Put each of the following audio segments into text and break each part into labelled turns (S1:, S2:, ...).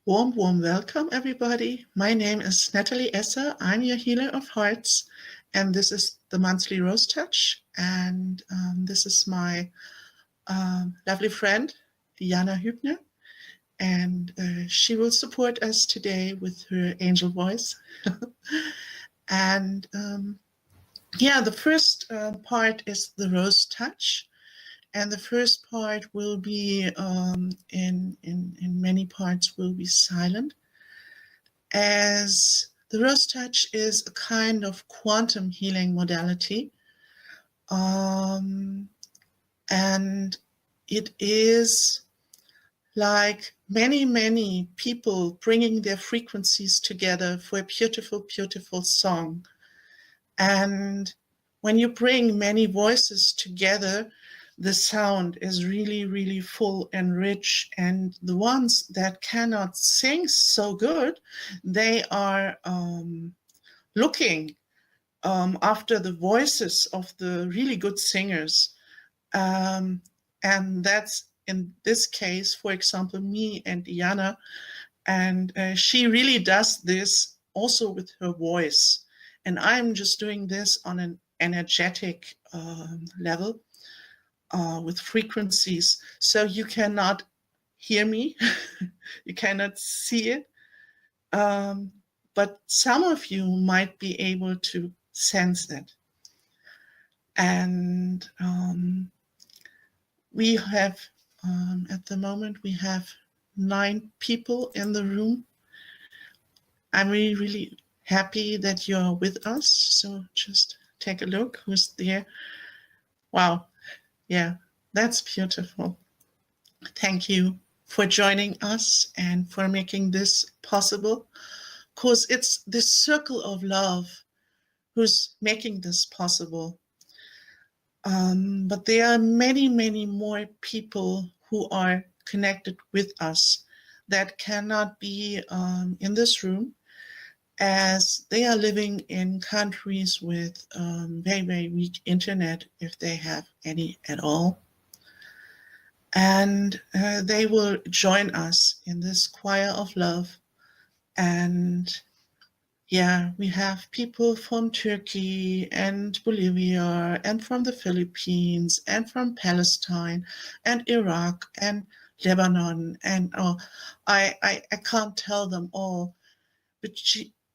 S1: Warm welcome, everybody. My name is Natalie Esser. I'm your healer of hearts, and this is the monthly Rose Touch. And this is my lovely friend, Diana Hübner, and she will support us today with her angel voice. And the first part is the Rose Touch. And the first part will be, in many parts, will be silent, as the Rose Touch is a kind of quantum healing modality. And it is like many people bringing their frequencies together for a beautiful, beautiful song. And when you bring many voices together, the sound is really, really full and rich. And the ones that cannot sing so good, they are looking after the voices of the really good singers. And that's, in this case, for example, me and Diana. And she really does this also with her voice. And I'm just doing this on an energetic level. With frequencies, so you cannot hear me, you cannot see it, but some of you might be able to sense it. And we have, at the moment, we have 9 people in the room. I'm really, really happy that you're with us. So just take a look who's there. Wow. Yeah, that's beautiful. Thank you for joining us and for making this possible, because it's this circle of love who's making this possible. But there are many more people who are connected with us that cannot be in this room, as they are living in countries with very weak internet, if they have any at all. And they will join us in this choir of love. And yeah, we have people from Turkey and Bolivia and from the Philippines and from Palestine and Iraq and Lebanon. And I can't tell them all, but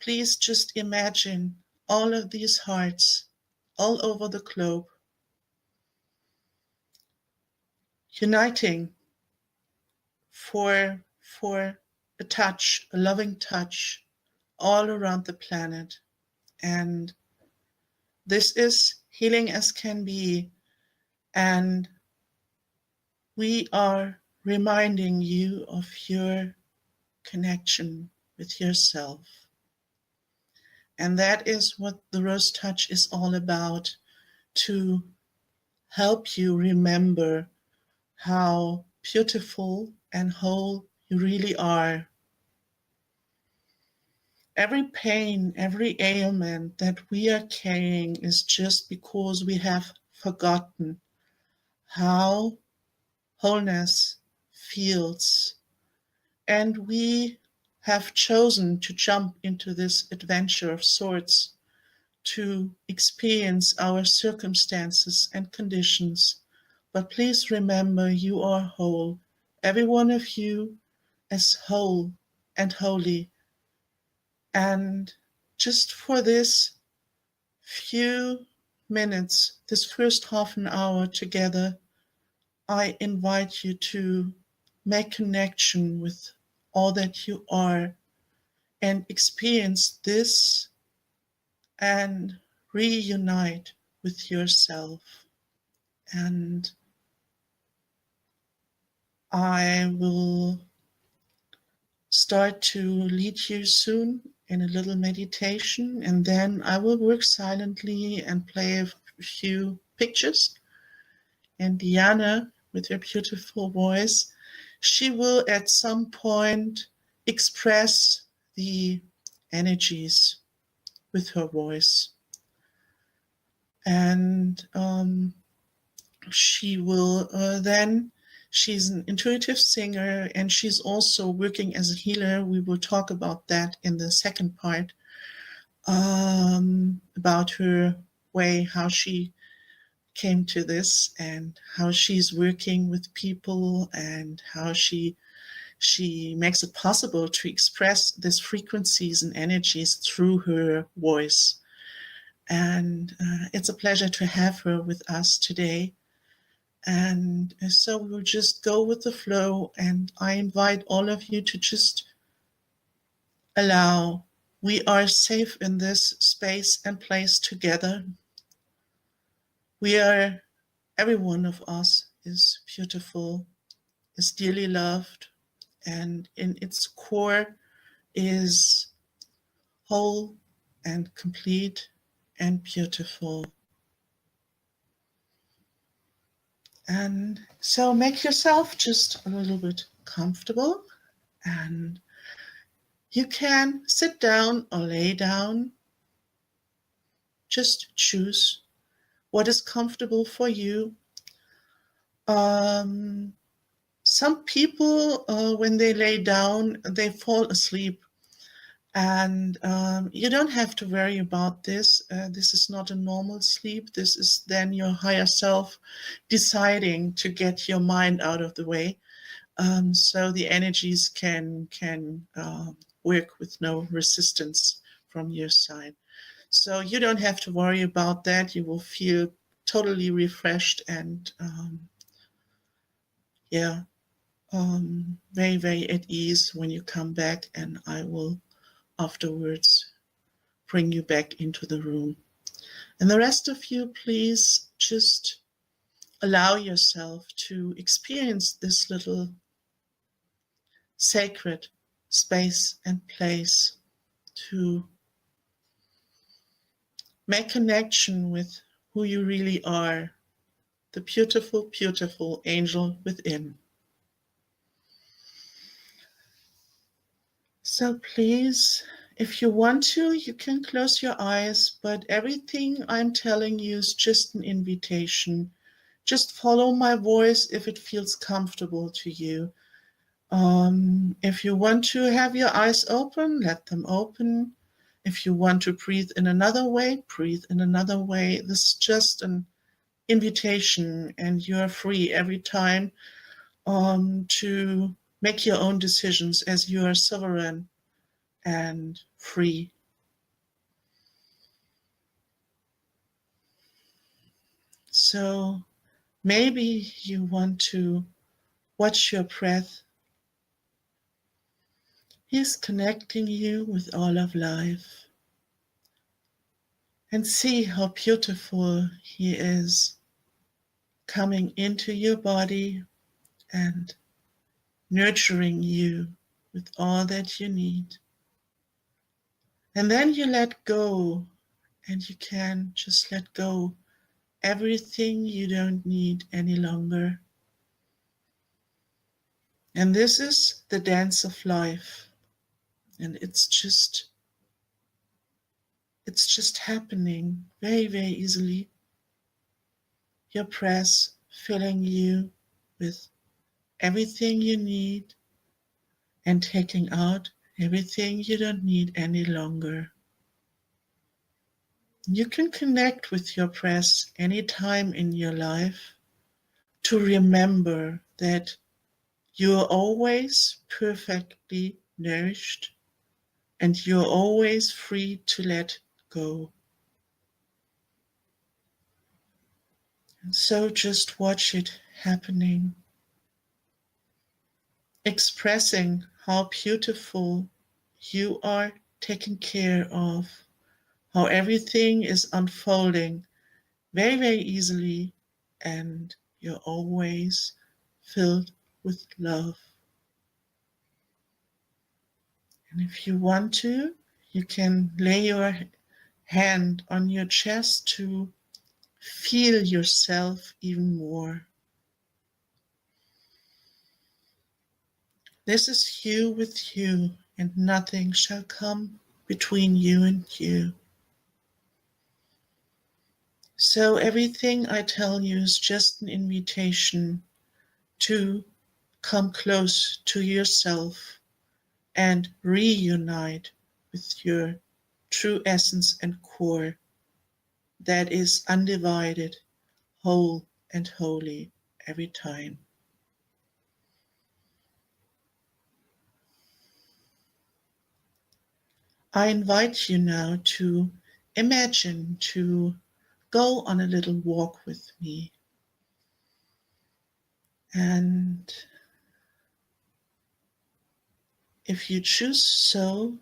S1: please just imagine all of these hearts all over the globe uniting for a touch, a loving touch all around the planet. And this is healing as can be. And we are reminding you of your connection with yourself. And that is what the Rose Touch is all about, to help you remember how beautiful and whole you really are. Every pain, every ailment that we are carrying is just because we have forgotten how wholeness feels. And we have chosen to jump into this adventure of sorts, to experience our circumstances and conditions. But please remember, you are whole. Every one of you is whole and holy. And just for this few minutes, this first half an hour together, I invite you to make connection with all that you are and experience this and reunite with yourself. And I will start to lead you soon in a little meditation, and then I will work silently and play a few pictures. And Diana, with her beautiful voice, she will at some point express the energies with her voice. And she will then She's an intuitive singer, and she's also working as a healer. We will talk about that in the second part, about her way, how she came to this, and how she's working with people, and how she makes it possible to express these frequencies and energies through her voice. And it's a pleasure to have her with us today. And so we'll just go with the flow, and I invite all of you to just allow. We are safe in this space and place together. Every one of us is beautiful, is dearly loved, and in its core is whole and complete and beautiful. And so make yourself just a little bit comfortable, and you can sit down or lay down. Just choose what is comfortable for you. Some people, when they lay down, they fall asleep. And you don't have to worry about this. This is not a normal sleep. This is then your higher self deciding to get your mind out of the way. So the energies can work with no resistance from your side. So you don't have to worry about that. You will feel totally refreshed and very, very at ease when you come back, and I will afterwards bring you back into the room. And the rest of you, please just allow yourself to experience this little sacred space and place, to make connection with who you really are, the beautiful, beautiful angel within. So please, if you want to, you can close your eyes, but everything I'm telling you is just an invitation. Just follow my voice if it feels comfortable to you. If you want to have your eyes open, let them open. If you want to breathe in another way, breathe in another way. This is just an invitation, and you're free every time to make your own decisions, as you are sovereign and free. So maybe you want to watch your breath. He's connecting you with all of life. And see how beautiful he is, coming into your body and nurturing you with all that you need. And then you let go, and you can just let go everything you don't need any longer. And this is the dance of life. And it's just happening very, very easily. Your breath filling you with everything you need and taking out everything you don't need any longer. You can connect with your breath anytime in your life to remember that you're always perfectly nourished and you're always free to let go. And so just watch it happening, expressing how beautiful you are taken care of, how everything is unfolding very, very easily, and you're always filled with love. And if you want to, you can lay your hand on your chest to feel yourself even more. This is you with you, and nothing shall come between you and you. So everything I tell you is just an invitation to come close to yourself and reunite with your true essence and core that is undivided, whole, and holy every time. I invite you now to imagine to go on a little walk with me. And if you choose so,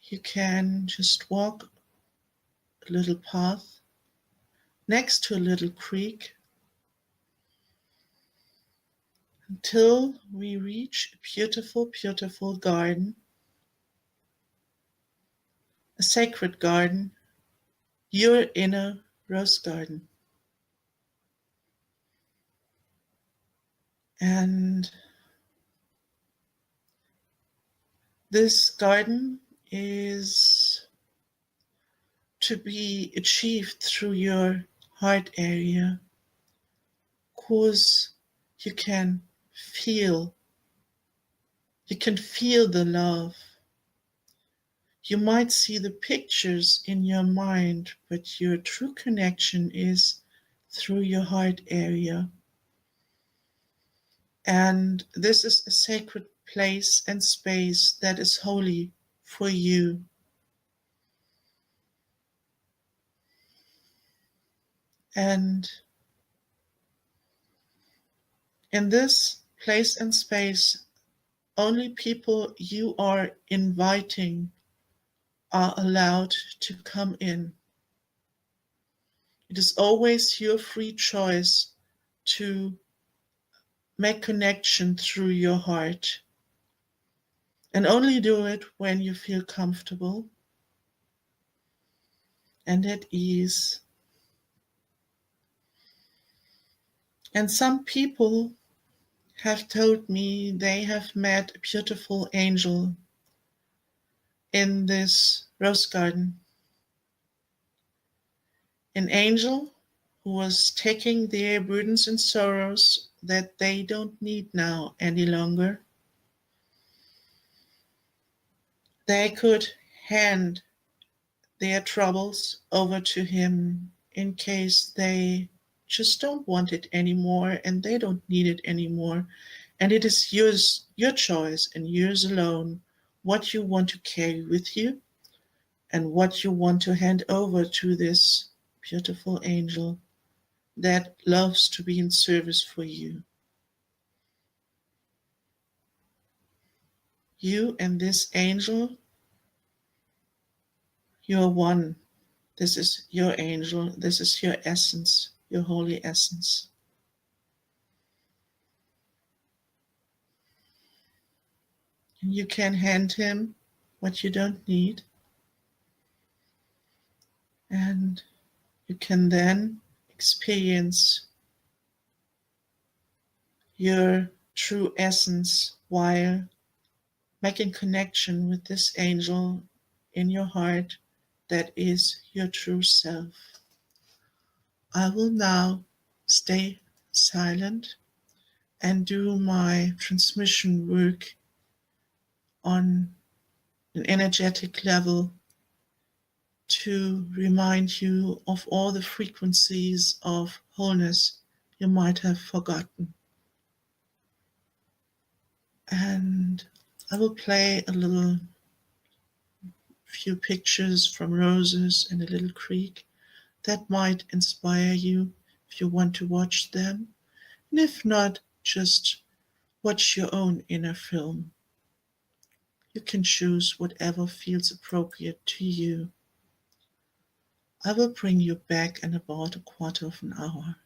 S1: you can just walk a little path next to a little creek until we reach a beautiful, beautiful garden, a sacred garden, your inner rose garden. And this garden is to be achieved through your heart area, because you can feel, you can feel the love. You might see the pictures in your mind, but your true connection is through your heart area. And this is a sacred place and space that is holy for you. And in this place and space, only people you are inviting are allowed to come in. It is always your free choice to make connection through your heart. And only do it when you feel comfortable and at ease. And some people have told me they have met a beautiful angel in this rose garden. An angel who was taking their burdens and sorrows that they don't need now any longer. They could hand their troubles over to him in case they just don't want it anymore and they don't need it anymore. And it is yours, your choice and yours alone, what you want to carry with you and what you want to hand over to this beautiful angel that loves to be in service for you. You and this angel, you're one. This is your angel. This is your essence, your holy essence. And you can hand him what you don't need. And you can then experience your true essence while making connection with this angel in your heart that is your true self. I will now stay silent and do my transmission work on an energetic level to remind you of all the frequencies of wholeness you might have forgotten. And I will play a little few pictures from roses and a little creek that might inspire you if you want to watch them. And if not, just watch your own inner film. You can choose whatever feels appropriate to you. I will bring you back in about a quarter of an hour.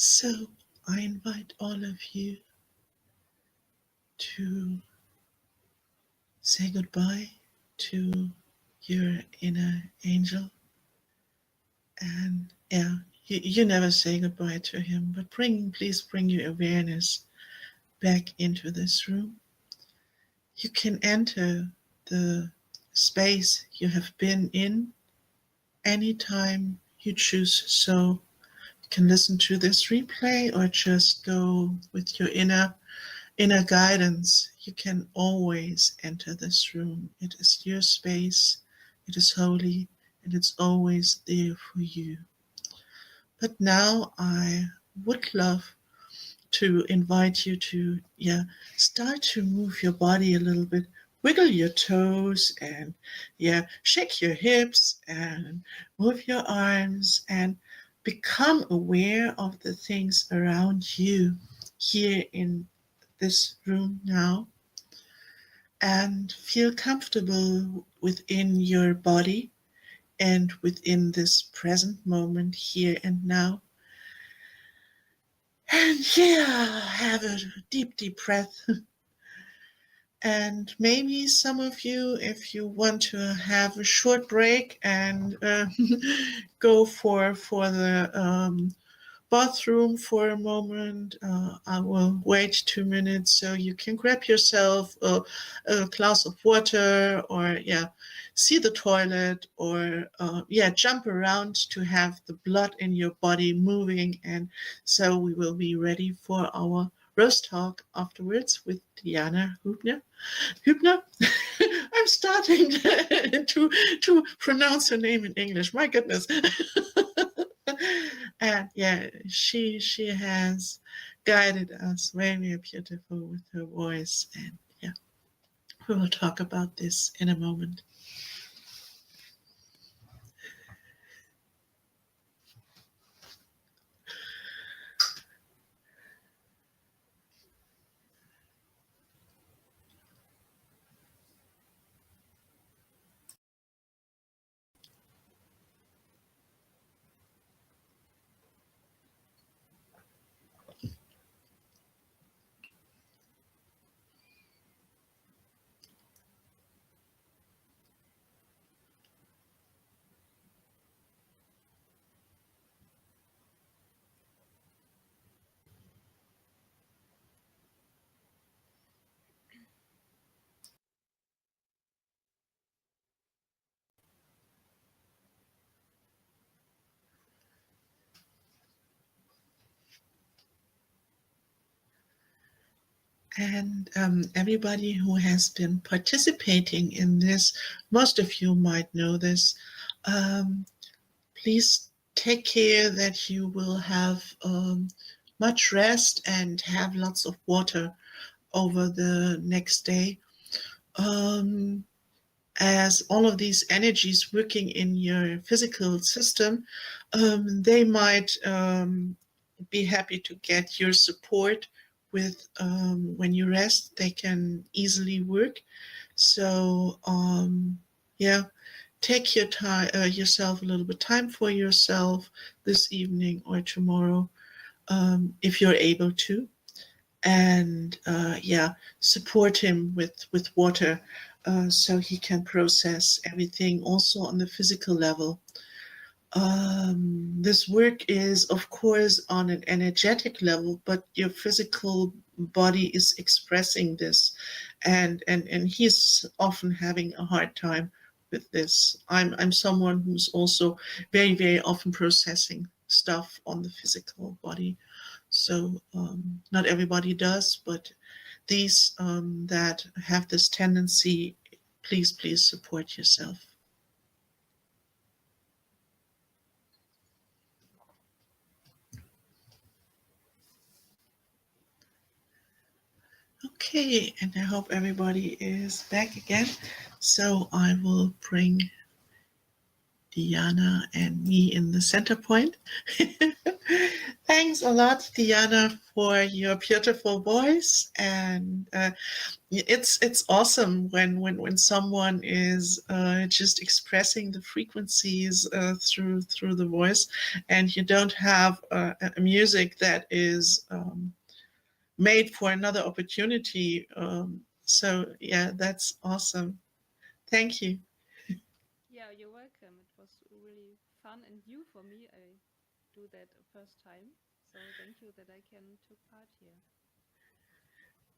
S1: So I invite all of you to say goodbye to your inner angel. And yeah, you never say goodbye to him, but please bring your awareness back into this room. You can enter the space you have been in anytime you choose. So you can listen to this replay or just go with your inner guidance. You can always enter this room. It is your space. It is holy, and it's always there for you. But now I would love to invite you to start to move your body a little bit, wiggle your toes, and shake your hips and move your arms and become aware of the things around you here in this room now, and feel comfortable within your body and within this present moment here and now. And have a deep breath. And maybe some of you, if you want to have a short break and go for the bathroom for a moment, I will wait 2 minutes so you can grab yourself a glass of water, or see the toilet, or jump around to have the blood in your body moving. And so we will be ready for our roast talk afterwards with Diana Hübner. I'm starting to pronounce her name in English. My goodness. And she has guided us very beautiful with her voice. And we will talk about this in a moment. And everybody who has been participating in this, most of you might know this, please take care that you will have much rest and have lots of water over the next day. As all of these energies working in your physical system, they might be happy to get your support with when you rest. They can easily work. So take your time, yourself a little bit time for yourself this evening or tomorrow, if you're able to, and support him with water, so he can process everything also on the physical level. This work is, of course, on an energetic level, but your physical body is expressing this, and he's often having a hard time with this. I'm someone who's also very often processing stuff on the physical body. So not everybody does, but these that have this tendency, please support yourself. Okay, and I hope everybody is back again. So I will bring Diana and me in the center point. Thanks a lot, Diana, for your beautiful voice, and it's awesome when someone is just expressing the frequencies through the voice, and you don't have a music that is made for another opportunity. So yeah, that's awesome. Thank you.
S2: Yeah, you're welcome. It was really fun and new for me. I do that a first time. So thank you that I can took part here.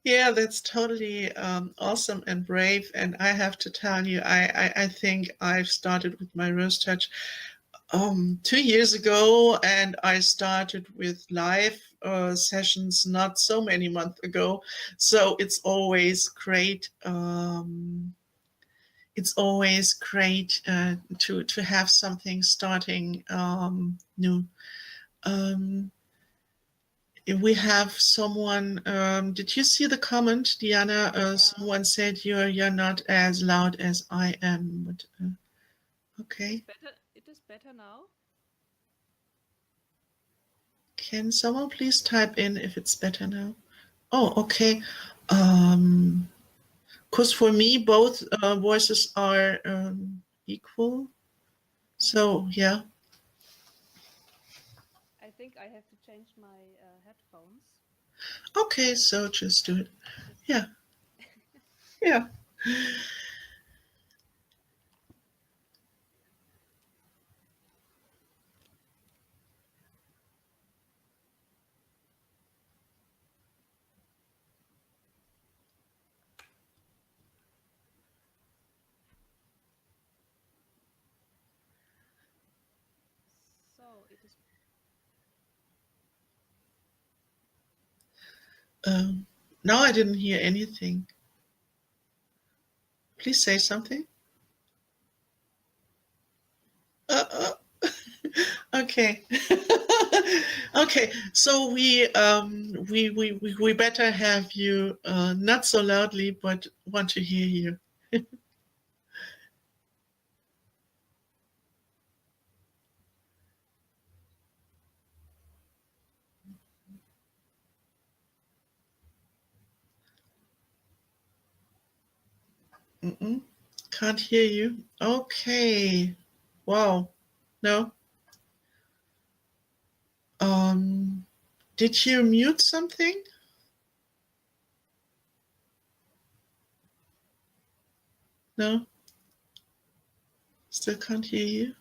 S1: Yeah, that's totally awesome and brave. And I have to tell you, I think I've started with my rose touch 2 years ago, and I started with live sessions not so many months ago. So it's always great to have something starting new. Um, we have someone. Did you see the comment, Diana?
S2: Yeah,
S1: Someone said you're not as loud as I am. But
S2: it is
S1: okay,
S2: better. It is better now.
S1: can someone please type in if it's better now? Oh, okay. Um, because for me both voices are equal.
S2: Okay.
S1: So yeah.
S2: I think I have to change my headphones.
S1: Okay, so just do it.
S2: Just
S1: Yeah,
S2: wait.
S1: yeah.
S2: So it is.
S1: Um, Now I didn't hear anything. Please say something. Uh, okay. Okay. So we better have you not so loudly, but want to hear you. Mm-mm. Can't hear you. Okay. Wow. No. Um. Did you mute something? No. Still can't hear you.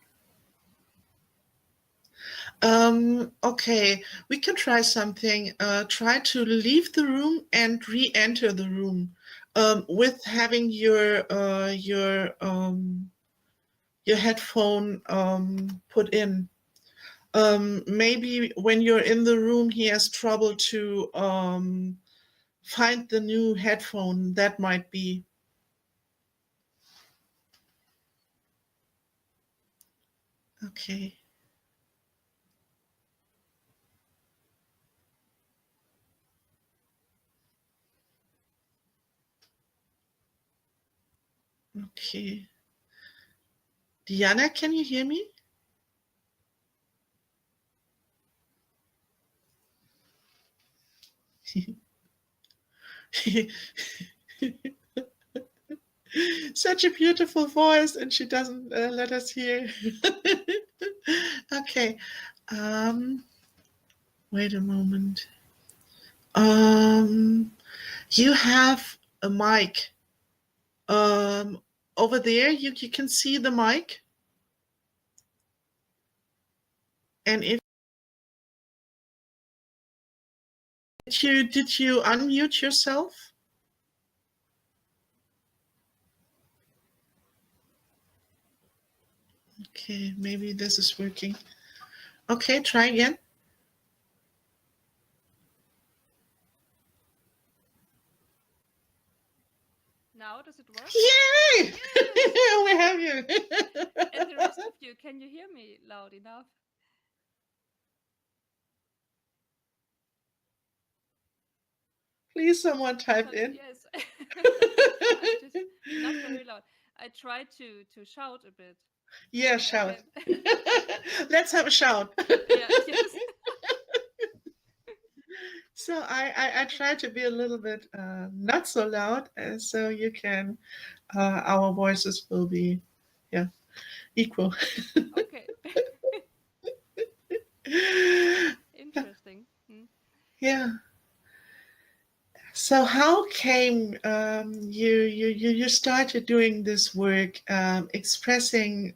S1: Okay, we can try something. Try to leave the room and re-enter the room with having your headphone put in. Maybe when you're in the room, he has trouble to find the new headphone. That might be okay. Okay, Diana, can you hear me? Such a beautiful voice, and she doesn't let us hear. Okay, um, wait a moment. Um, you have a mic. Over there, you can see the mic, and if did you unmute yourself? Okay, maybe this is working. Okay, try again.
S2: Now does it work?
S1: Yay!
S2: Yes.
S1: We have you.
S2: And the rest of you, can you hear me loud enough?
S1: Please, someone type
S2: Because
S1: in.
S2: yes, I'm just not very loud. I try to shout a bit.
S1: Yeah,
S2: I
S1: shout.
S2: can.
S1: Let's have a shout.
S2: Yeah, yes.
S1: So I try to be a little bit not so loud, so you can our voices will be yeah equal.
S2: Okay. Interesting. Mm.
S1: Yeah. So how came you started doing this work, expressing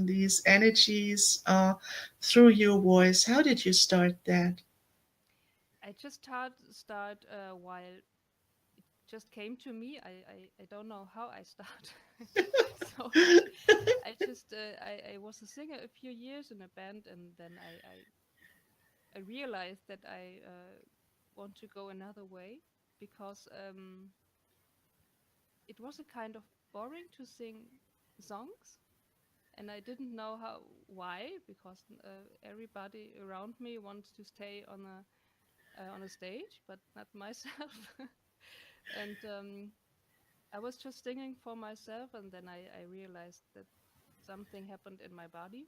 S1: these energies through your voice? How did you start that?
S2: I just start while just came to me. I don't know how I start. So I just I was a singer a few years in a band, and then I realized that I want to go another way because it was a kind of boring to sing songs, and I didn't know how why because everybody around me wants to stay on a stage, but not myself. And I was just singing for myself, and then I realized that something happened in my body,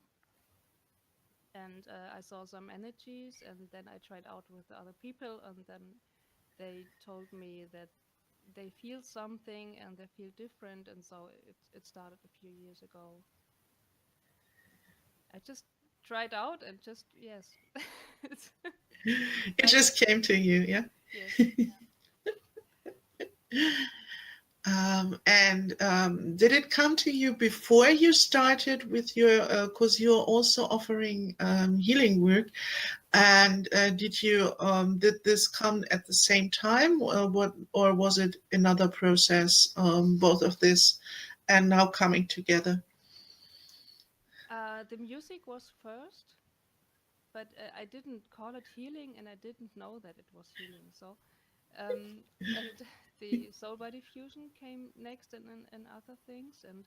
S2: and I saw some energies, and then I tried out with the other people, and then they told me that they feel something and they feel different, and so it started a few years ago. I just tried out and just yes, it's
S1: It
S2: like
S1: just came to you, yeah.
S2: yes.
S1: And did it come to you before you started with your? Because you're also offering healing work, and did this come at the same time, or what, or was it another process? Both of this, and now coming together.
S2: The music was first, but I didn't call it healing, and I didn't know that it was healing. So, and the soul body fusion came next, and other things, and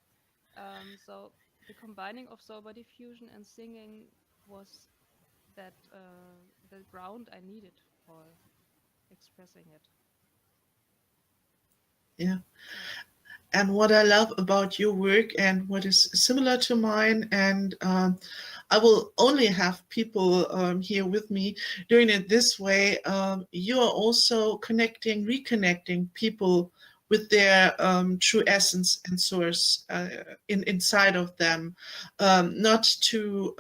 S2: so the combining of soul body fusion and singing was the ground I needed for expressing it.
S1: Yeah.
S2: Yeah.
S1: And what I love about your work and what is similar to mine, and I will only have people here with me doing it this way. You are also connecting, reconnecting people with their true essence and source inside of them, not to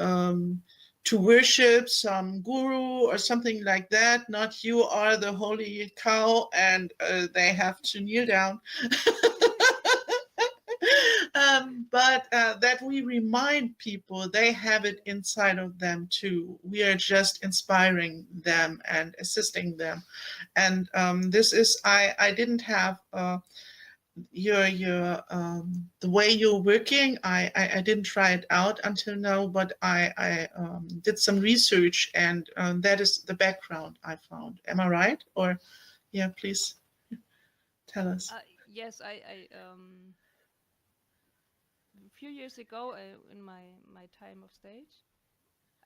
S1: worship some guru or something like that. Not you are the holy cow and they have to kneel down. But that we remind people they have it inside of them too. We are just inspiring them and assisting them. And this is I didn't have your the way you're working. I didn't try it out until now, but I did some research, and that is the background I found. Am I right? Or yeah, please tell us.
S2: Yes, I a few years ago in my time of stage,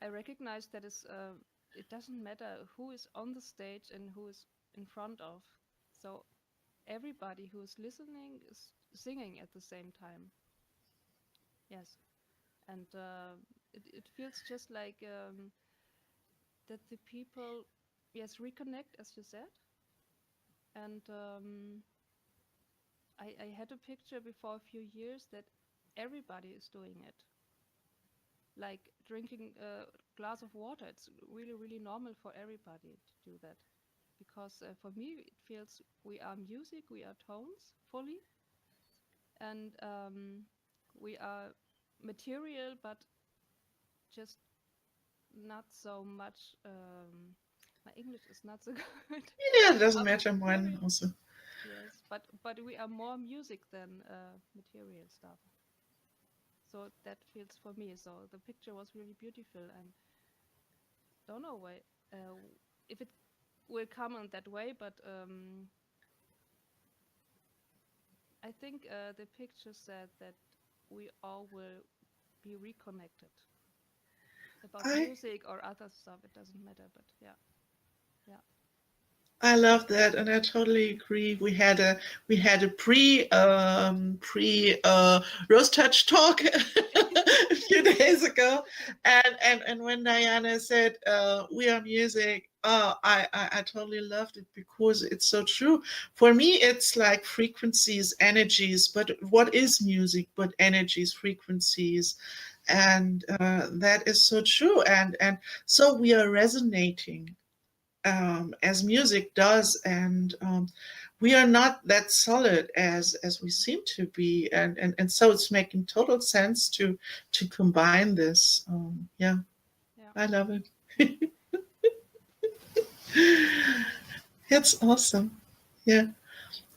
S2: I recognized that it doesn't matter who is on the stage and who is in front of. So everybody who is listening is singing at the same time. Yes, and it feels just like that the people, yes, reconnect as you said, and I had a picture before a few years that everybody is doing it, like drinking a glass of water. It's really, really normal for everybody to do that. Because for me, it feels we are music, we are tones fully, and we are material, but just not so much. My English is not so good.
S1: Yeah, it doesn't
S2: Uh,
S1: matter. Mine
S2: Very
S1: also.
S2: yes, but we are more music than material stuff. So that feels for me. So the picture was really beautiful, and don't know why uh, if it will come on that way, but I think the picture said that we all will be reconnected about
S1: I
S2: music or other stuff. It doesn't matter, but yeah, yeah.
S1: I love that, and I totally agree. We had a pre rose touch talk a few days ago, and when Diana said we are music, oh, I totally loved it because it's so true. For me, it's like frequencies, energies. But what is music? But energies, frequencies, and that is so true. And so we are resonating as music does, and we are not that solid as we seem to be, and so it's making total sense to combine this. Yeah,
S2: Yeah.
S1: I love it. It's awesome. Yeah.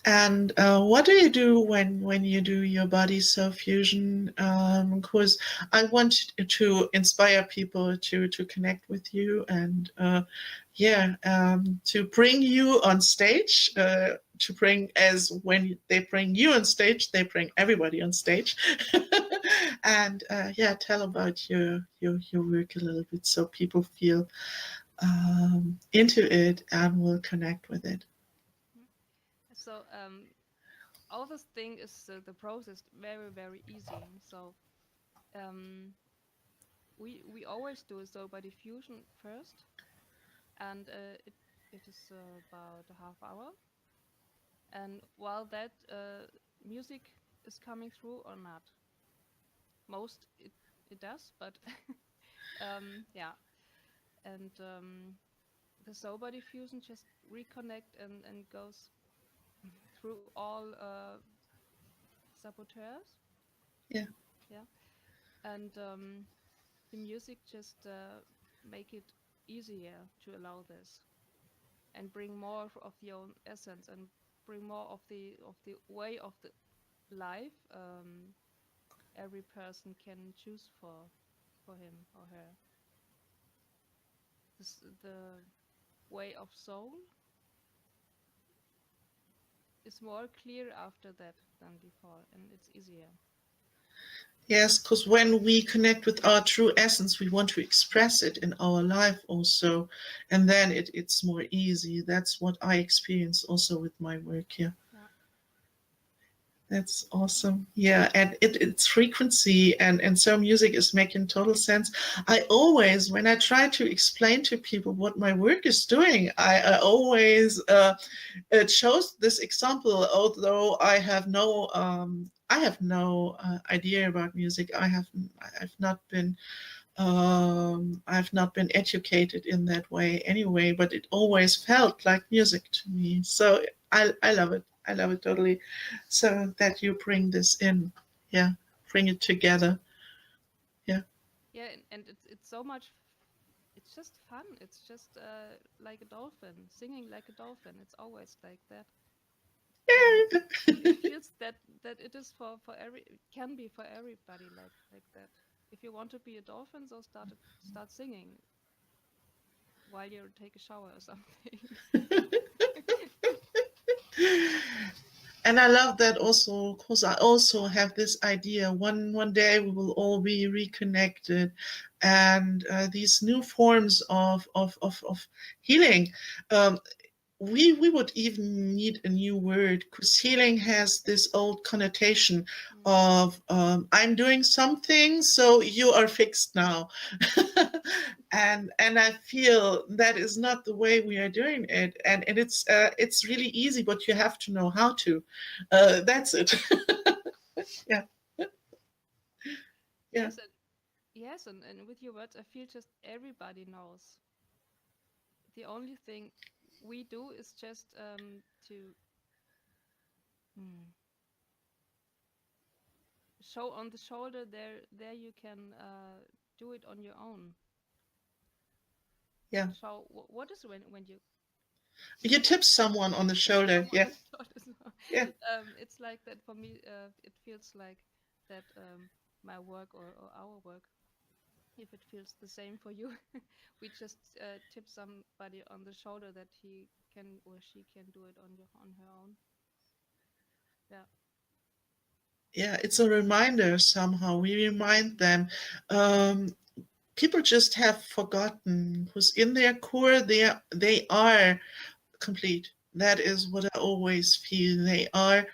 S1: And what do you do when you do your body self fusion? Because I want to inspire people to connect with you, and yeah, to bring you on stage. To bring, as when they bring you on stage, they bring everybody on stage. And yeah, tell about your work a little bit so people feel into it and will connect with it.
S2: Mm. So all this thing is the process very very easy. So um, we always do a soul body fusion first, and it is about a half hour. And while that music is coming through or not, most it does, but yeah, and the soul body fusion just reconnect and goes through all saboteurs.
S1: Yeah.
S2: Yeah, and the music just make it easier to allow this and bring more of your own essence and bring more of the way of the life every person can choose for him or her. The way of soul is more clear after that than before, and it's easier.
S1: Yes, because when we connect with our true essence, we want to express it in our life also. And then it's more easy. That's what I experience also with my work here.
S2: Yeah.
S1: That's awesome. Yeah, and it's frequency, and so music is making total sense. I always, when I try to explain to people what my work is doing, I always it shows this example. Although I have no idea about music. I've not been I've not been educated in that way anyway, but it always felt like music to me. So I love it. I love it totally. So that you bring this in, yeah, bring it together, yeah,
S2: Yeah, and it's so much. It's just fun. It's just like a dolphin singing like a dolphin. It's always like that, and it feels that it is for every it can be for everybody like that. If you want to be a dolphin, so start singing while you take a shower or something.
S1: And I love that also because I also have this idea. One day we will all be reconnected, and these new forms of healing. Um, we would even need a new word because healing has this old connotation
S2: Mm.
S1: of I'm doing something, so you are fixed now. And I feel that is not the way we are doing it, and it's really easy, but you have to know how to. That's it. Yeah, yeah,
S2: Yes, and yes, and with your words, I feel just everybody knows. The only thing we do is just to mm, show on the shoulder there you can do it on your own.
S1: yeah.
S2: Show what is when you
S1: You tip someone on the
S2: tip
S1: shoulder.
S2: someone
S1: Yeah,
S2: on the shoulder. So,
S1: yeah.
S2: it's like that for me. It feels like that my work or our work. If it feels the same for you, we just tip somebody on the shoulder that he can or she can do it on her own. Yeah.
S1: Yeah, it's a reminder somehow. We remind them. Um, People just have forgotten because in their core they are complete. That is what I always feel. They are.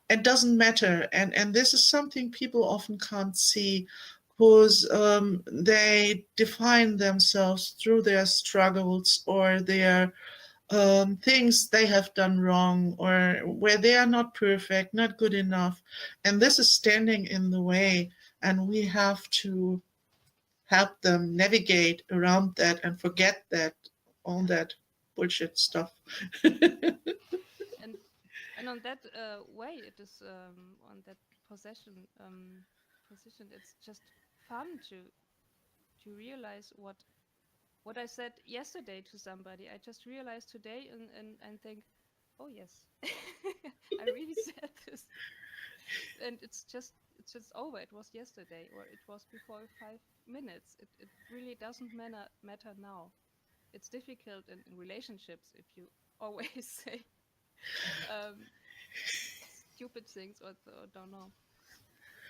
S1: It doesn't matter, and this is something people often can't see. because they define themselves through their struggles or their things they have done wrong or where they are not perfect, not good enough. And this is standing in the way. And we have to help them navigate around that and forget that, all
S2: Yeah.
S1: that bullshit stuff.
S2: and and on that way, it is on that possession position. It's just fun to realize what I said yesterday to somebody. I just realized today and think, oh yes, I really said this, and it's just over. It was yesterday, or it was before 5 minutes. It really doesn't matter now. It's difficult in relationships if you always say um, stupid things or don't know.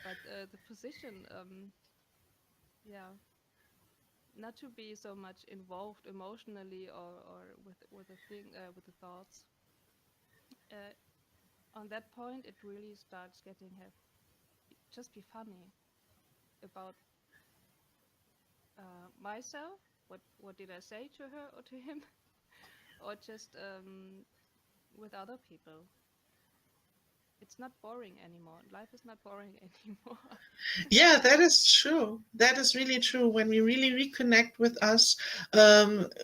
S2: But the position, yeah, not to be so much involved emotionally or with the thing with the thoughts. Uh, on that point, it really starts getting have just be funny about myself. What did I say to her or to him, or just with other people? It's not boring anymore. Life is not boring anymore.
S1: Yeah, that is true. That is really true. When we really reconnect with us,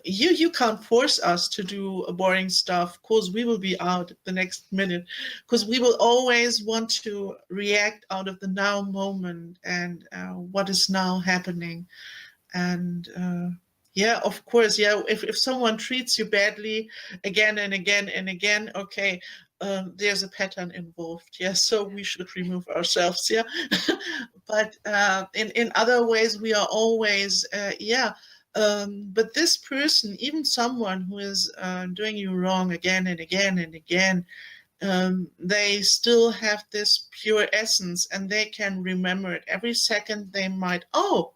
S1: you can't force us to do a boring stuff because we will be out the next minute. Because
S2: Yeah.
S1: we will always want to react out of the now moment and what is now happening. And yeah, of course, yeah, if someone treats you badly again and again and again, okay, there's a pattern involved. Yeah, so
S2: Yeah.
S1: we should remove ourselves. Yeah. But in other ways we are always yeah, but this person, even someone who is doing you wrong again and again and again, they still have this pure essence and they can remember it every second. They might, oh,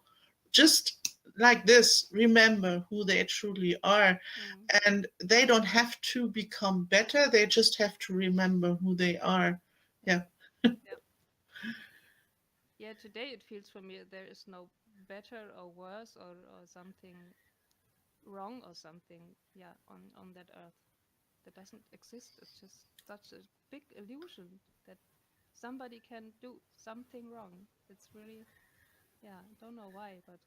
S1: just like this, remember who they truly are.
S2: Mm.
S1: And they don't have to become better, they just have to remember who they are.
S2: Yeah.
S1: Yeah.
S2: Yeah. Yeah. Today it feels for me there is no better or worse or something wrong or something. Yeah. On that earth that doesn't exist. It's just such a big illusion that somebody can do something wrong. It's really, yeah, I don't know why, but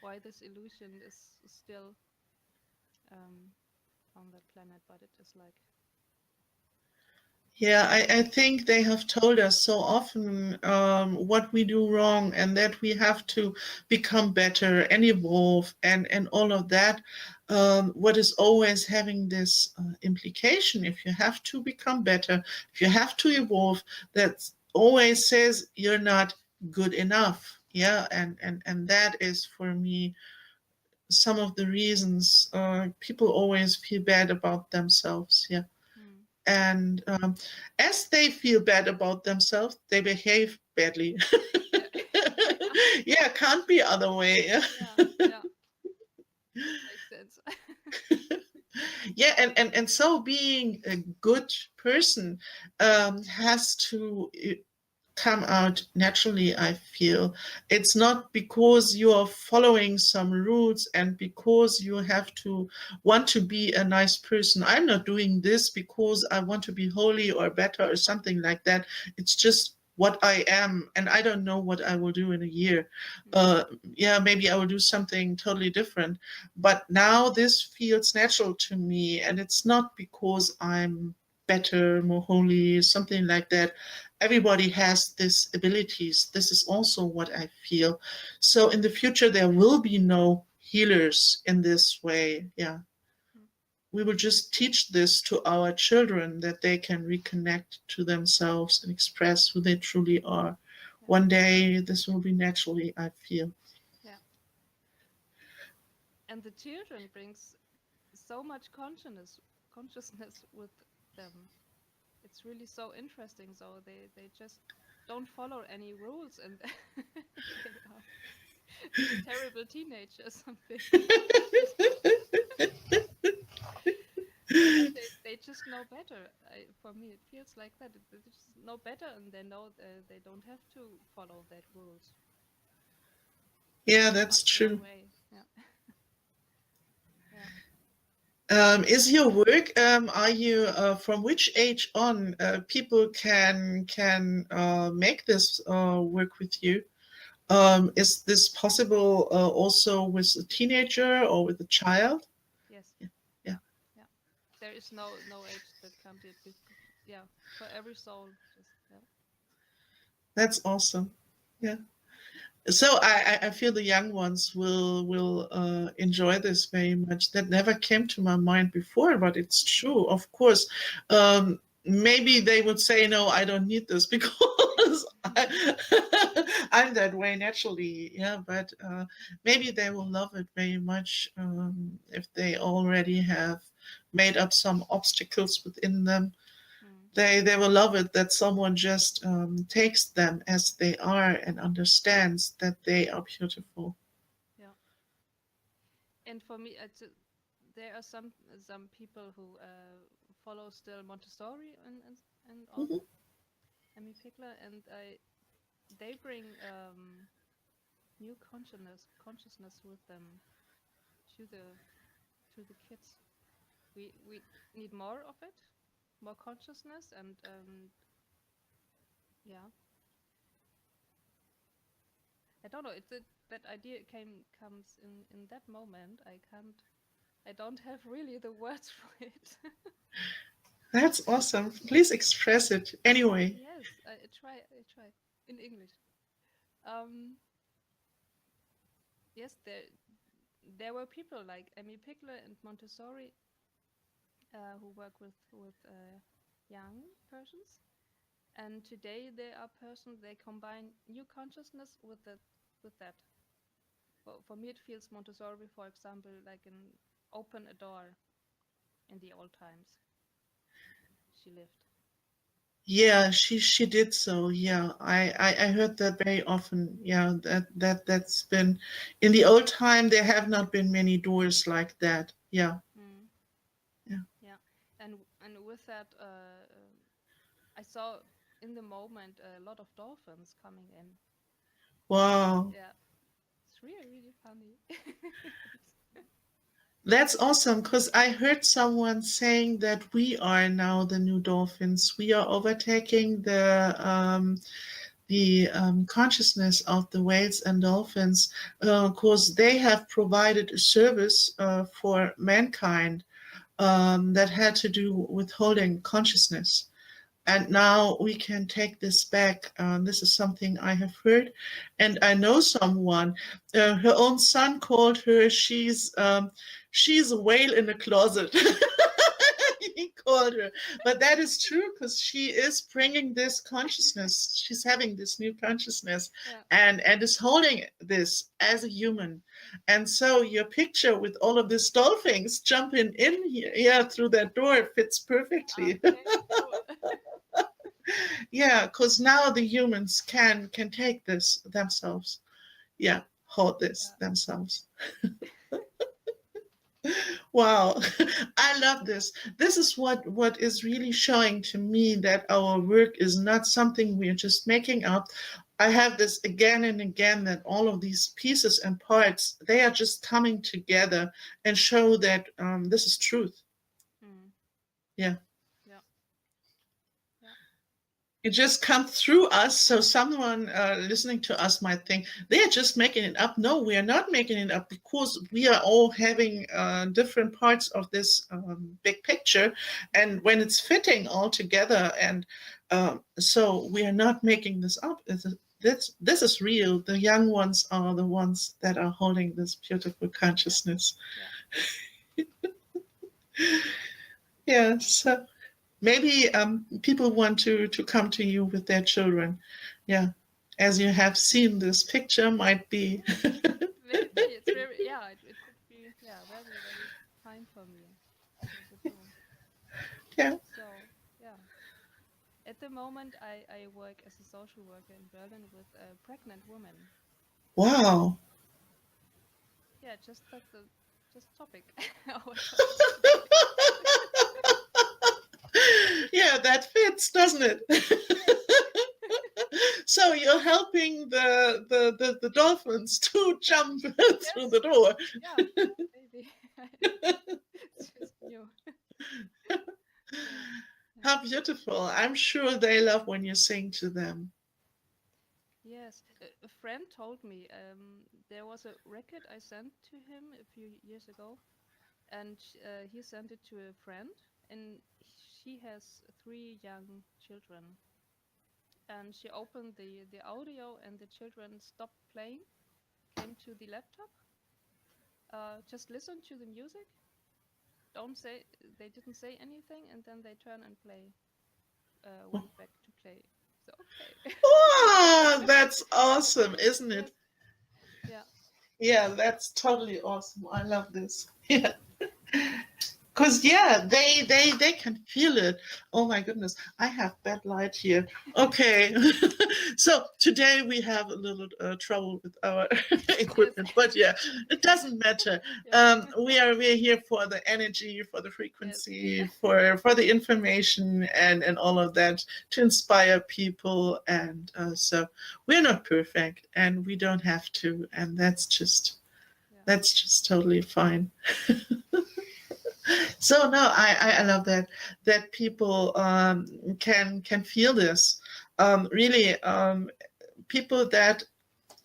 S2: why this illusion is still um, on that planet, but it is like,
S1: Yeah, I think they have told us so often what we do wrong and that we have to become better and evolve and all of that. What is always having this implication, if you have to become better, if you have to evolve, that always says you're not good enough. Yeah, and that is for me some of the reasons people always feel bad about themselves. Yeah.
S2: hmm,
S1: And as they feel bad about themselves, they behave badly.
S2: yeah,
S1: Yeah, can't be other way.
S2: yeah, yeah, makes sense.
S1: Yeah, and so being a good person has to come out naturally, I feel. It's not because you are following some rules and because you have to want to be a nice person. I'm not doing this because I want to be holy or better or something like that. It's just what I am, and I don't know what I will do in a year.
S2: Hmm,
S1: Yeah, maybe I will do something totally different. But now this feels natural to me, and it's not because I'm better, more holy, something like that. Everybody has these abilities. This is also what I feel. So in the future, there will be no healers in this way. Yeah.
S2: hmm,
S1: We will just teach this to our children that they can reconnect to themselves and express who they truly are.
S2: yeah,
S1: One day, this will be naturally, I feel.
S2: yeah. And the children brings so much consciousness with them. It's really so interesting. So they just don't follow any rules, and they are terrible teenagers or something. And they just know better. For me, it feels like that. They just know better, and they know they don't have to follow that rules.
S1: Yeah,
S2: It's
S1: that's
S2: come a long
S1: true.
S2: way. Yeah, yeah.
S1: Is your work? Are you from which age on people can make this work with you? Is this possible also with a teenager or with a child?
S2: Yes.
S1: Yeah, yeah,
S2: Yeah, yeah. There is no age that can't do it. Yeah, for every soul. Just yeah.
S1: that's awesome. Yeah. So I feel the young ones will enjoy this very much. That never came to my mind before, but it's true. Of course, maybe they would say, "No, I don't need this," because I'm that way naturally. Yeah, but maybe they will love it very much if they already have made up some obstacles within them.
S2: Mm,
S1: They will love it that someone just takes them as they are and understands that they are beautiful.
S2: yeah. And for me, there are some people who follow still Montessori and all
S1: Mhm.
S2: that. Emmy Pickler, and they bring new consciousness with them to the kids. We need more of it, more consciousness, and yeah, I don't know. That idea comes in that moment. I don't have really the words for it.
S1: That's awesome. Please express it anyway.
S2: Yes, I try in English. Um, yes, there were people like Emmy Pickler and Montessori who work with young persons. And today there are persons they combine new consciousness with that. For me, it feels Montessori, for example, like an open a door in the old times she lived.
S1: Yeah, she did so. Yeah, I heard that very often. Yeah, that's been in the old time. There have not been many doors like that. Yeah,
S2: Mm,
S1: yeah.
S2: yeah, and with that, I saw in the moment a lot of dolphins coming in.
S1: Wow.
S2: Yeah, it's really funny.
S1: That's awesome because I heard someone saying that we are now the new dolphins. We are overtaking the consciousness of the whales and dolphins because they have provided a service for mankind that had to do with holding consciousness. And now we can take this back. This is something I have heard, and I know someone. Her own son called her. She's a whale in a closet. He called her, but that is true because she is bringing this consciousness. She's having this new consciousness,
S2: Yeah.
S1: and is holding this as a human. And so your picture with all of these dolphins jumping in here, yeah, through that door fits perfectly.
S2: Okay. Cool.
S1: Yeah, because now the humans can take this themselves. Yeah, hold this
S2: Yeah.
S1: themselves. Wow, I love this. This is what is really showing to me that our work is not something we're just making up. I have this again and again that all of these pieces and parts they are just coming together and show that this is truth.
S2: Mm.
S1: Yeah.
S2: Yeah. Yeah.
S1: It just comes through us. So someone listening to us might think they're just making it up. No, we are not making it up because we are all having different parts of this big picture, and when it's fitting all together, and so we are not making this up. This is real. The young ones are the ones that are holding this beautiful
S2: Yeah.
S1: consciousness.
S2: Yeah.
S1: Yeah.
S2: Yeah.
S1: So maybe people want to come to you with their children. Yeah, as you have seen, this picture might be.
S2: Yeah. Maybe it's very, yeah, it could be, yeah, very fine for me to do.
S1: Yeah.
S2: So, yeah. At the moment, I work as a social worker in Berlin with pregnant women.
S1: Wow.
S2: Yeah, just that's the just topic, our topic today.
S1: Yeah, that fits, doesn't it?
S2: Yes.
S1: So So you're helping the dolphins to jump through
S2: Yes.
S1: the door.
S2: Yeah. Maybe. It's just new. Yeah. Yeah.
S1: How beautiful. I'm sure they love when you sing to them.
S2: Yes. A friend told me there was a record I sent to him a few years ago, and he sent it to a friend, and she has three young children. And she opened the audio, and the children stopped playing, came to the laptop, just listened to the music, don't say they didn't say anything, and then they turn and play, went back to play. So okay.
S1: Oh, that's awesome, isn't
S2: Yes.
S1: it?
S2: Yeah.
S1: Yeah, that's totally awesome. I love this. Yeah. Because yeah, they can feel it. Oh my goodness, I have bad light here. Okay, so today we have a little trouble with our
S2: Yes.
S1: equipment, but yeah, it doesn't matter.
S2: Yeah.
S1: We're here for the energy, for the
S2: Yes.
S1: frequency, for the information, and all of that to inspire people. And so we're not perfect, and we don't have to, and
S2: Yeah.
S1: that's just totally fine. So no, I love that people can feel this. Really, people that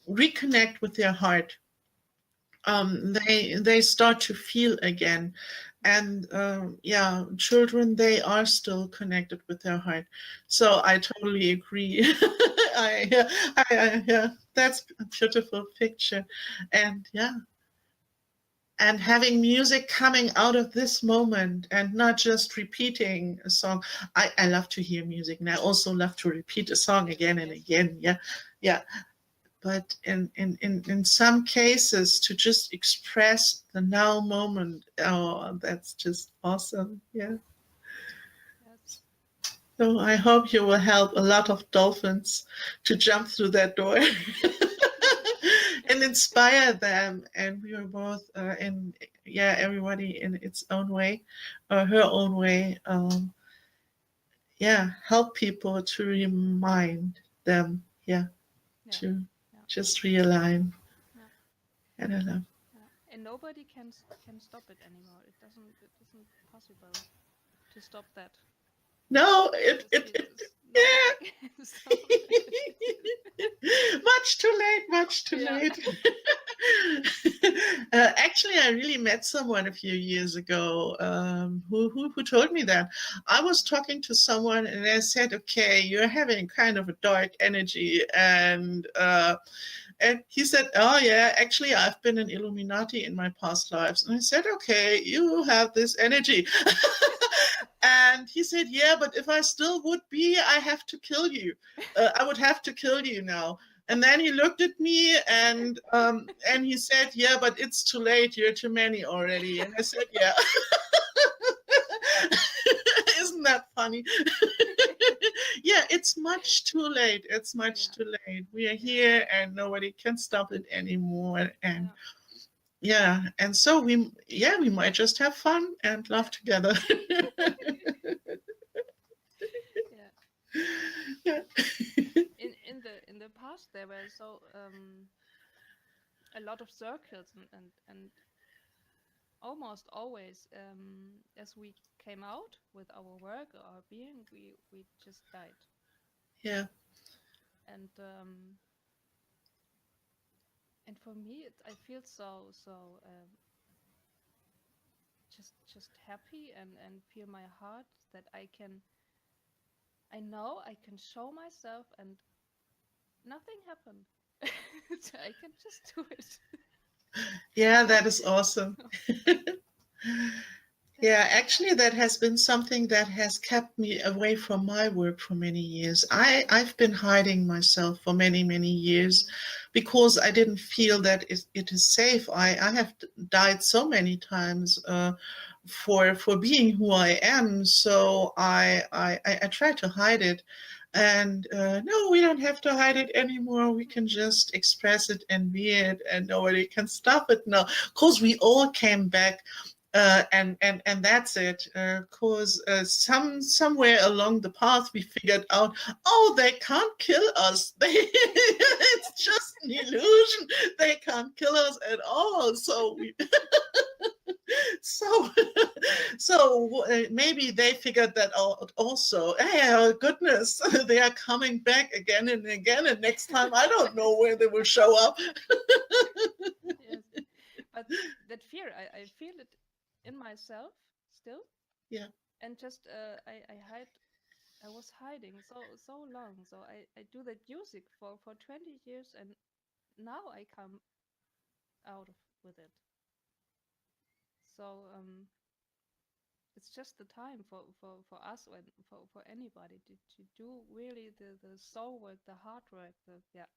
S1: reconnect with their heart, they start to feel again, and yeah, children, they are still connected with their heart. So I totally agree. Yeah, that's a beautiful picture, and yeah, and having music coming out of this moment and not just repeating a song. I love to hear music, and I also love to repeat a song again and
S2: Yes.
S1: again. Yeah, yeah. But in some cases, to just express the now moment, oh, that's just awesome. Yeah.
S2: Yes.
S1: So I hope you will help a lot of dolphins to jump through that door. And inspire them. And we are both in, yeah, everybody in its own way, or her own way. Yeah, help people to remind them, yeah,
S2: Yeah.
S1: to
S2: Yeah.
S1: just realign.
S2: Yeah.
S1: And I love.
S2: Yeah. And nobody can stop it anymore. It isn't possible to stop that.
S1: No,
S2: Nobody can stop it.
S1: much too late, much too
S2: Yeah.
S1: late. Actually, I really met someone a few years ago who told me that. I was talking to someone and I said, "Okay, you're having kind of a dark energy," and he said, "Oh yeah, actually, I've been an Illuminati in my past lives." And I said, "Okay, you have this energy." And he said, "Yeah, but if I still would be, I have to kill you. I would have to kill you now." And then he looked at me and he said, "Yeah, but it's too late. You're too many already." And I said, "Yeah." Isn't that funny? Yeah, it's much too late. It's much
S2: Yeah.
S1: too late. We are
S2: Yeah.
S1: here and nobody can stop it anymore. And
S2: Yeah.
S1: yeah, and so we might just have fun and
S2: Yeah.
S1: laugh together.
S2: Yeah.
S1: Yeah.
S2: In the past there were so a lot of circles, and almost always, as we came out with our work or our being, we just died.
S1: Yeah.
S2: And and for me I feel so just happy, and feel my heart that I know I can show myself, and nothing happened. So I can just do it.
S1: Yeah, that is awesome.
S2: That's
S1: Yeah,
S2: yeah.
S1: actually, that has been something that has kept me away from my work for many years. I've been hiding myself for many, many years
S2: Mm,
S1: because I didn't feel that it is safe. I have died so many times for being who I am. So I try to hide it. And no, we don't have to hide it anymore. We can just express it and be it, and nobody can stop it now. Because we all came back And that's it. Cause somewhere along the path we figured out, oh, they can't kill us. It's just an illusion. They can't kill us at all. So maybe they figured that out also. Hey, oh goodness, they are coming back again and again, and next time I don't know where they will show up.
S2: Yes, but that fear, I feel it in myself still,
S1: Yeah.
S2: and just I hide. I was hiding so long, so I do that music for 20 years, and now I come out of with it. So it's just the time for us and for anybody to do really the soul work, the hard work. Yeah,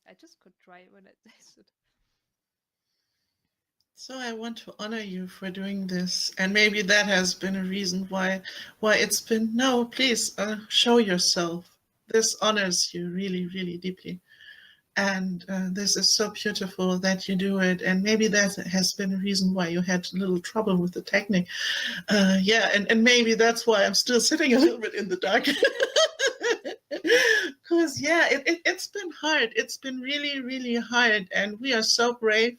S2: I just could try when I taste it.
S1: So I want to honor you for doing this, and maybe that has been a reason why it's been no. Please show yourself. This honors you really, really deeply, and this is so beautiful that you do it. And maybe that has been a reason why you had a little trouble with the technique. Yeah, and maybe that's why I'm still sitting a little bit in the dark. Because yeah, it's been hard. It's been really, really hard, and we are so brave.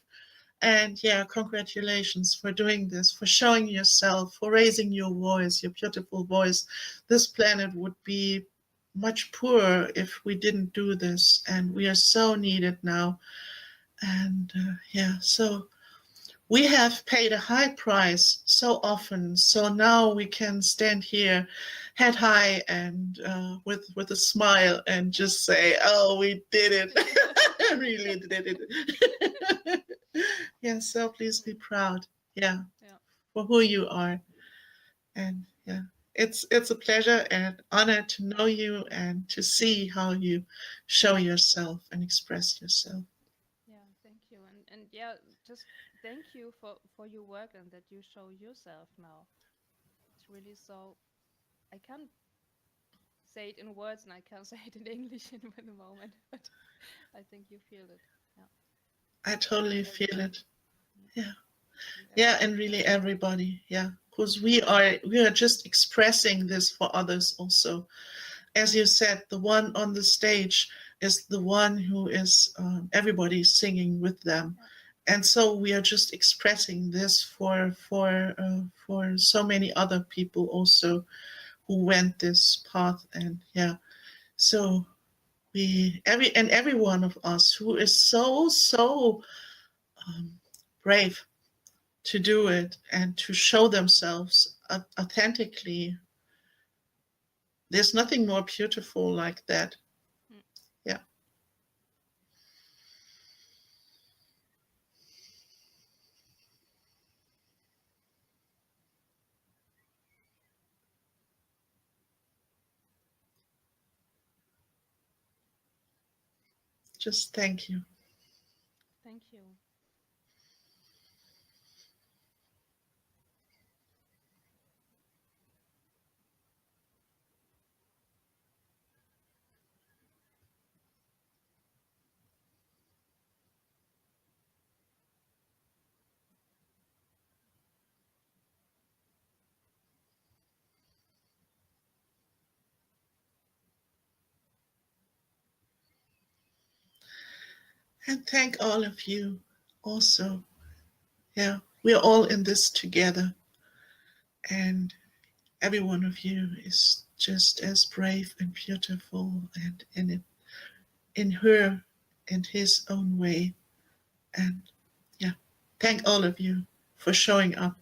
S1: And yeah, congratulations for doing this, for showing yourself, for raising your voice, your beautiful voice. This planet would be much poorer if we didn't do this, and we are so needed now. And yeah, so we have paid a high price so often. So now we can stand here, head high, and with a smile, and just say, "Oh, we did it! Really did it!" Yeah. So please be proud. Yeah,
S2: Yeah,
S1: for who you are, and yeah. It's a pleasure and honor to know you and to see how you show yourself and express yourself.
S2: yeah. Thank you, and yeah, just thank you for your work and that you show yourself now. It's really so. I can't say it in words and I can't say it in English in the moment, but I think you feel it. Yeah,
S1: I totally
S2: and
S1: feel it.
S2: mm,
S1: Yeah.
S2: and
S1: Yeah,
S2: everybody.
S1: and really everybody. Yeah, because we are just expressing this for others also. As you said, the one on the stage is the one who is everybody singing with them,
S2: Yeah,
S1: and so we are just expressing this for so many other people also who went this path. And yeah, so every one of us who is so um, brave to do it and to show themselves authentically. There's nothing more beautiful like that.
S2: mm,
S1: Yeah, just thank you.
S2: thank you.
S1: And thank all of you also. Yeah, we're all in this together. And every one of you is just as brave and beautiful and in her and his own way. And yeah, thank all of you for showing up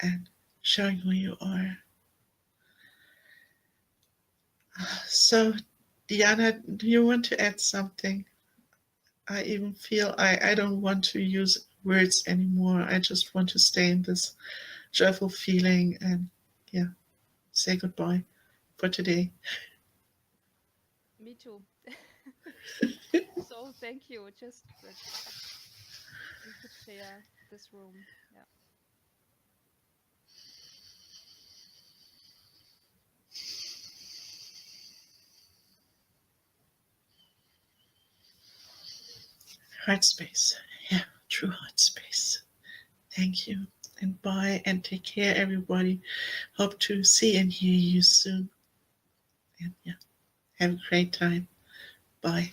S1: and showing who you are. So, Diana, do you want to add something? I even feel I don't want to use words anymore. I just want to stay in this joyful feeling and, yeah, say goodbye for today.
S2: Me too. So thank you. Just that we could share this room. Yeah.
S1: Heart space. Yeah, true heart space. Thank you. And bye and take care, everybody. Hope to see and hear you soon. And yeah, have a great time. Bye.